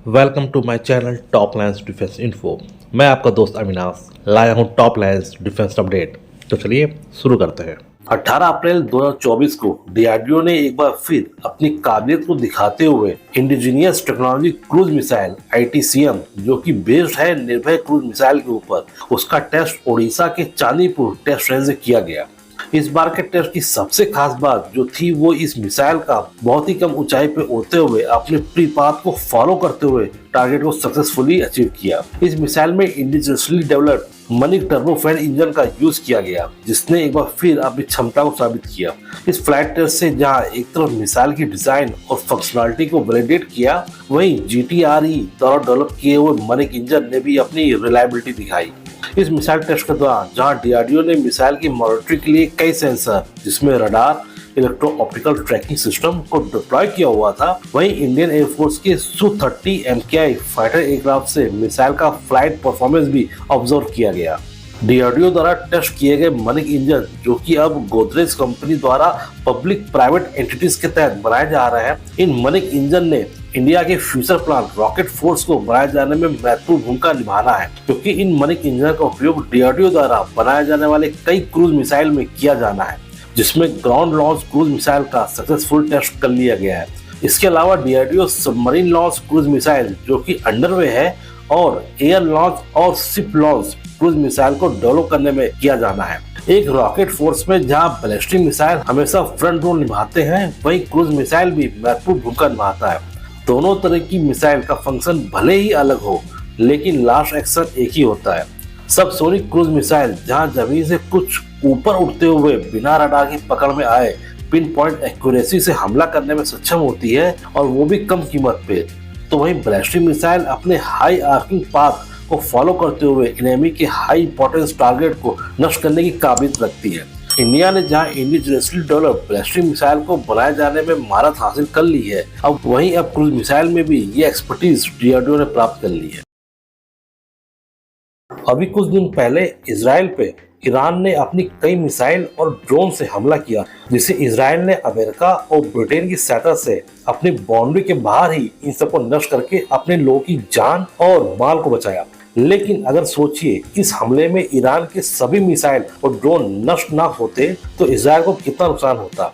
Welcome to my channel top lines defence info. मैं आपका दोस्त अविनाश लाया हूं टॉप लाइन्स डिफेंस अपडेट। तो चलिए शुरू करते हैं। 18 अप्रैल 2024 को डीआरडीओ ने एक बार फिर अपनी काबिलियत को दिखाते हुए indigenous technology cruise missile ITCM जो कि बेस्ड है निर्भय क्रूज मिसाइल के ऊपर, उसका टेस्ट ओडिशा के चांदीपुर टेस्ट रेंज से किया गया। इस बार के टेस्ट की सबसे खास बात जो थी वो इस मिसाइल का बहुत ही कम ऊंचाई पे उड़ते हुए अपने प्री पाथ को फॉलो करते हुए टारगेट को सक्सेसफुली अचीव किया। इस मिसाइल में इंडिजिनियसली डेवलप्ड मनिक टर्बोफैन इंजन का यूज किया गया, जिसने एक बार फिर अपनी क्षमता को साबित किया। इस फ्लाइट टेस्ट से जहां एक तरफ मिसाइल की डिजाइन और फंक्शनलिटी को वैलिडेट किया, वहीं GTRE द्वारा डेवलप किए हुए मनिक इंजन ने भी अपनी रिलायबिलिटी दिखाई। इस मिसाइल टेस्ट के दौरान जहां डीआरडीओ ने मिसाइल की मॉनिटरिंग के लिए कई सेंसर जिसमें radar, electro optical tracking system को डिप्लॉय किया हुआ था, वहीं इंडियन एयरफोर्स के Su-30 MKI फाइटर एयरक्राफ्ट से मिसाइल का फ्लाइट परफॉर्मेंस भी ऑब्जर्व किया गया। डीआरडीओ द्वारा टेस्ट किए गए मनिक इंजन जो कि अब गोदरेज कंपनी द्वारा पब्लिक प्राइवेट एंटिटीज के तहत बनाए जा रहे हैं, इन मनिक इंजन ने इंडिया के फ्यूचर प्लान रॉकेट फोर्स को बनाए जाने में महत्वपूर्ण भूमिका निभाना है, क्योंकि इन मनिक इंजन का उपयोग डीआरडीओ द्वारा बनाए जाने वाले कई क्रूज मिसाइल में किया जाना है, जिसमें ग्राउंड लॉन्च क्रूज मिसाइल का सक्सेसफुल टेस्ट कर लिया गया है। इसके अलावा DRDO submarine launch cruise missile जो कि अंडरवे है और एयर लॉन्च और शिप लॉन्च क्रूज मिसाइल को डेवलप करने में किया जाना है। एक रॉकेट फोर्स में जहां बैलिस्टिक मिसाइल हमेशा फ्रंट रोल निभाते हैं, वहीं क्रूज मिसाइल भी महत्वपूर्ण भूमिका निभाता है। दोनों तरह की मिसाइल का फंक्शन भले ही अलग हो, लेकिन लास्ट एक्शन एक ही होता है। सबसोनिक क्रूज मिसाइल जहां जमीन से कुछ ऊपर उड़ते हुए बिना रडार की पकड़ में आए पिन पॉइंट एक्यूरेसी से हमला करने में सक्षम होती है, और वो भी कम कीमत पे। तो वहीं बैलिस्टिक मिसाइल अपने हाई आर्किंग पाथ को फॉलो करते हुए एनिमी के हाई इंपॉर्टेंस टारगेट को नष्ट करने की काबिलियत रखती है। इंडिया ने जहां इंडिजिनियसली डेवलप्ड बैलिस्टिक मिसाइल को बनाए जाने में महारत हासिल कर ली है, अब क्रूज मिसाइल में भी ये एक्सपर्टीज डीआरडीओ ने प्राप्त कर ली है। अभी कुछ दिन पहले इजराइल पे ईरान ने अपनी कई मिसाइल और ड्रोन से हमला किया, जिसे इजराइल ने अमेरिका और ब्रिटेन की सहायता से अपनी बाउंड्री के बाहर ही इन सबको नष्ट करके अपने लोगों की जान और माल को बचाया। लेकिन अगर सोचिए इस हमले में ईरान के सभी मिसाइल और ड्रोन नष्ट ना होते तो इजराइल को कितना नुकसान होता।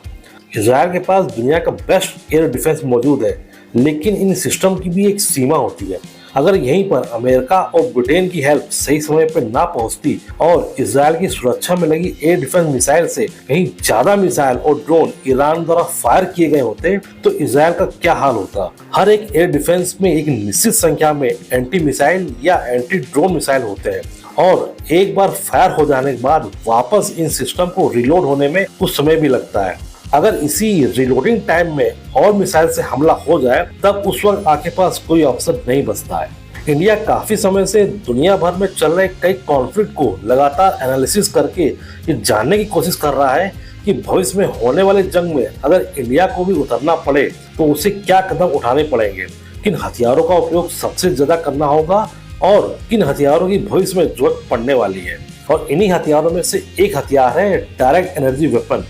इजराइल के पास दुनिया का बेस्ट एयर डिफेंस मौजूद है, लेकिन इन सिस्टम की भी एक सीमा होती है। अगर यहीं पर अमेरिका और ब्रिटेन की हेल्प सही समय पर ना पहुंचती और इजराइल की सुरक्षा में लगी एयर डिफेंस मिसाइल से कहीं ज्यादा मिसाइल और ड्रोन ईरान द्वारा फायर किए गए होते तो इजराइल का क्या हाल होता। हर एक एयर डिफेंस में एक निश्चित संख्या में एंटी मिसाइल या एंटी ड्रोन मिसाइल होते हैं, और एक बार फायर हो जाने के बाद वापस इन सिस्टम को रिलोड होने में कुछ समय भी लगता है। अगर इसी रिलोडिंग टाइम में और मिसाइल से हमला हो जाए तब उस वक्त आपके पास कोई ऑप्शन नहीं बचता है। इंडिया काफी समय से दुनिया भर में चल रहे कई कॉन्फ्लिक्ट को लगातार एनालिसिस करके ये जानने की कोशिश कर रहा है कि भविष्य में होने वाले जंग में अगर इंडिया को भी उतरना पड़े तो उसे क्या कदम उठाने पड़ेंगे, किन हथियारों का उपयोग सबसे ज्यादा करना होगा और किन हथियारों की भविष्य में जरूरत पड़ने वाली है। और इन्हीं हथियारों में से एक हथियार है डायरेक्ट एनर्जी वेपन,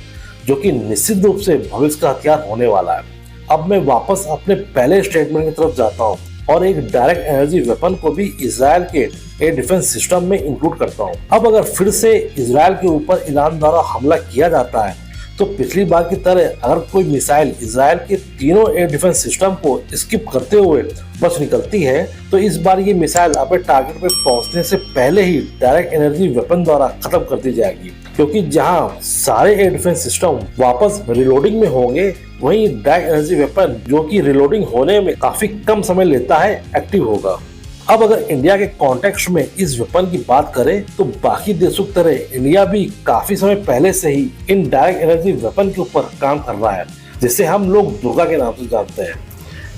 जो कि निश्चित रूप से भविष्य का हथियार होने वाला है। अब मैं वापस अपने पहले स्टेटमेंट की तरफ जाता हूँ और एक डायरेक्ट एनर्जी वेपन को भी इजराइल के एयर डिफेंस सिस्टम में इंक्लूड करता हूँ। अब अगर फिर से इजराइल के ऊपर ईरान द्वारा हमला किया जाता है तो पिछली बार की तरह अगर कोई मिसाइल इजराइल के तीनों एयर डिफेंस सिस्टम को स्किप करते हुए बच निकलती है तो इस बार ये मिसाइल अपने टारगेट पे पहुंचने से पहले ही डायरेक्ट एनर्जी वेपन द्वारा खत्म कर दी जाएगी, क्योंकि जहां सारे एयर डिफेंस सिस्टम वापस रिलोडिंग में होंगे, वहीं डायरेक्ट एनर्जी वेपन जो कि रिलोडिंग होने में काफी कम समय लेता है एक्टिव होगा। अब अगर इंडिया के कॉन्टेक्स्ट में इस वेपन की बात करें तो बाकी देशों की तरह इंडिया भी काफी समय पहले से ही इन डायरेक्ट एनर्जी वेपन के ऊपर काम कर रहा है, जिसे हम लोग दुर्गा के नाम से जानते हैं।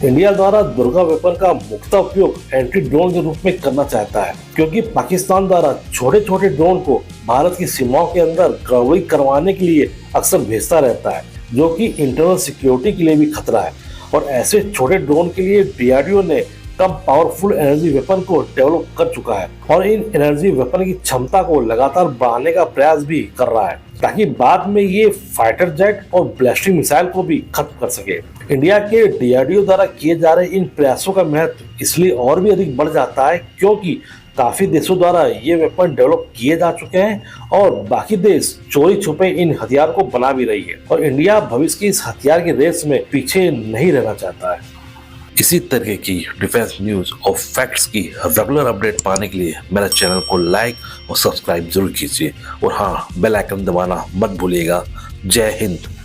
इंडिया द्वारा दुर्गा वेपन का मुख्य उपयोग एंटी ड्रोन के रूप में करना चाहता है, क्योंकि पाकिस्तान द्वारा छोटे छोटे ड्रोन को भारत की सीमाओं के अंदर गड़बड़ी करवाने के लिए अक्सर भेजता रहता है, जो कि इंटरनल सिक्योरिटी के लिए भी खतरा है। और ऐसे छोटे ड्रोन के लिए डीआरडीओ ने कम पावरफुल एनर्जी वेपन को डेवलप कर चुका है और इन एनर्जी वेपन की क्षमता को लगातार बढ़ाने का प्रयास भी कर रहा है, ताकि बाद में ये फाइटर जेट और बैलिस्टिक मिसाइल को भी खत्म कर सके। इंडिया के डीआरडीओ द्वारा किए जा रहे इन प्रयासों का महत्व इसलिए और भी अधिक बढ़ जाता है क्योंकि काफी देशों द्वारा ये वेपन डेवलप किए जा चुके हैं और बाकी देश चोरी छुपे इन हथियार को बना भी रही है और इंडिया भविष्य की इस हथियार की रेस में पीछे नहीं रहना चाहता है। इसी तरह की डिफेंस न्यूज और फैक्ट्स की रेगुलर अपडेट पाने के लिए मेरे चैनल को लाइक और सब्सक्राइब जरूर कीजिए और हाँ, बेल आइकन दबाना मत भूलिएगा। जय हिंद।